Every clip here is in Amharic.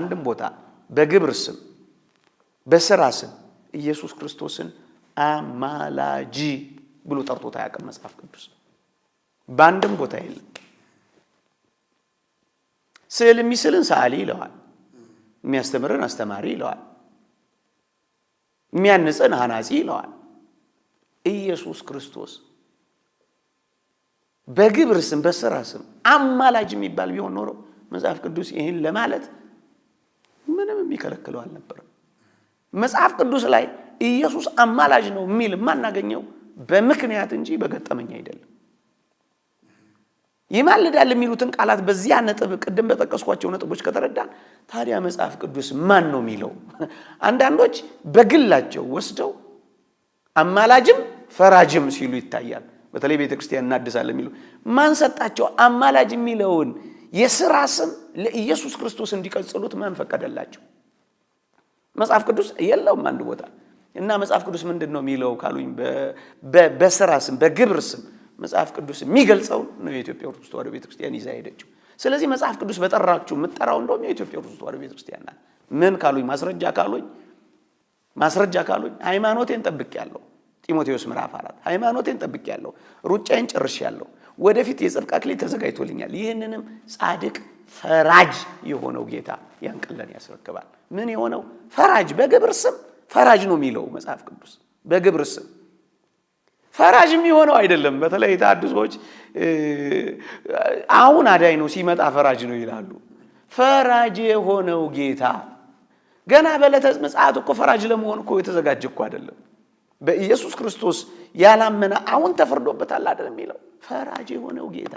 አንድም ቦታ በግብር ስም በሥራ ስም ኢየሱስ ክርስቶስን አማላጂ ብሎ ጠርቶታ ያቀም መጽሐፍ ቅዱስ በአንድም ቦታ የለም። ስዕል የሚስልን ሰዓሊ ይለዋል፣ የሚያስተምርን አስተማሪ ይለዋል፣ የሚያንጽን አናጺ ይለዋል። ኢየሱስ ክርስቶስ በግብር ስም በሥራ ስም አማላጅ የሚባል ቢሆን ኖሮ መጽሐፍ ቅዱስ ይሄን ለማለት ምንም የሚከለክለው አልነበረም። መጽሐፍ ቅዱስ ላይ ኢየሱስ አማላጅ ነው የሚል ማናገኘው በምክንያት እንጂ በገጠመኝ አይደለም። ይማልዳል የሚሉትን ቃላት በዚያ ነጥብ ቅድም በተጠቀስኳቸው ነጥቦች ከተረዳን ታዲያ መጽሐፍ ቅዱስ ማን ነው የሚለው? አንዳንዶች በግላቸው ወስደው አማላጅም ፈራጅም ሲሉ ይታያል። በተለይ ቤተክርስቲያን እናድሳለን የሚሉ ማን ሰጣቸው? አማላጅ የሚለውን የሥራ ስም ለኢየሱስ ክርስቶስ እንዲቀጽሉት ማን ፈቀደላቸው? መጽሐፍ ቅዱስ የለውም አንድ ቦታ። እና መጽሐፍ ቅዱስ ምንድነው የሚለው ካሉኝ በሥራ ስም በግብር ስም መጽሐፍ ቅዱስ የሚገልጸው ነው የኢትዮጵያ ኦርቶዶክስ ተዋሕዶ ቤተክርስቲያን ይዛ ሄደችው። ስለዚህ መጽሐፍ ቅዱስ በጠራችሁ የምትጠራው እንደውም የኢትዮጵያ ኦርቶዶክስ ተዋሕዶ ቤተክርስቲያን ናት። ምን ካሉኝ ማስረጃ ካሉኝ ሃይማኖቴን ጠብቄያለሁ። ጢሞቴዎስ ምዕራፍ 4 ሃይማኖቴን ጠብቄያለሁ፣ ሩጫዬን ጨርሼያለሁ፣ ወደፊት የጽድቅ አክሊል ተዘጋጅቶልኛል። ይህንንም ጻድቅ ፈራጅ የሆነው ጌታ ያን ቀን ያስረክባል። ምን የሆነው ፈራጅ? በግብር ስም ፈራጅ ነው የሚለው መጽሐፍ ቅዱስ። በግብር ስም ፈራጅ የሚሆነው አይደለም። በተለይ ተሐድሶች አሁን አዳኝ ነው ሲመጣ ፈራጅ ነው ይላሉ። ፈራጅ የሆነው ጌታ ገና በዕለተ ምጽአት እኮ ፈራጅ ለመሆን እኮ የተዘጋጀ እኮ አይደለም። በኢየሱስ ክርስቶስ ያላመነ አሁን ተፈርዶበታል አይደለም የሚለው ፈራጅ የሆነው ጌታ።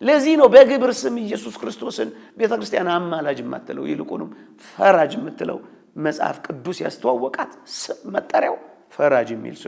ለዚህ ነው በግብር ስም ኢየሱስ ክርስቶስን ቤተክርስቲያን አማላጅ የማትለው ይልቁንም ፈራጅ የምትለው። መጽሐፍ ቅዱስ ያስተዋወቃት ስም መጠሪያው ፈራጅ የሚል ስም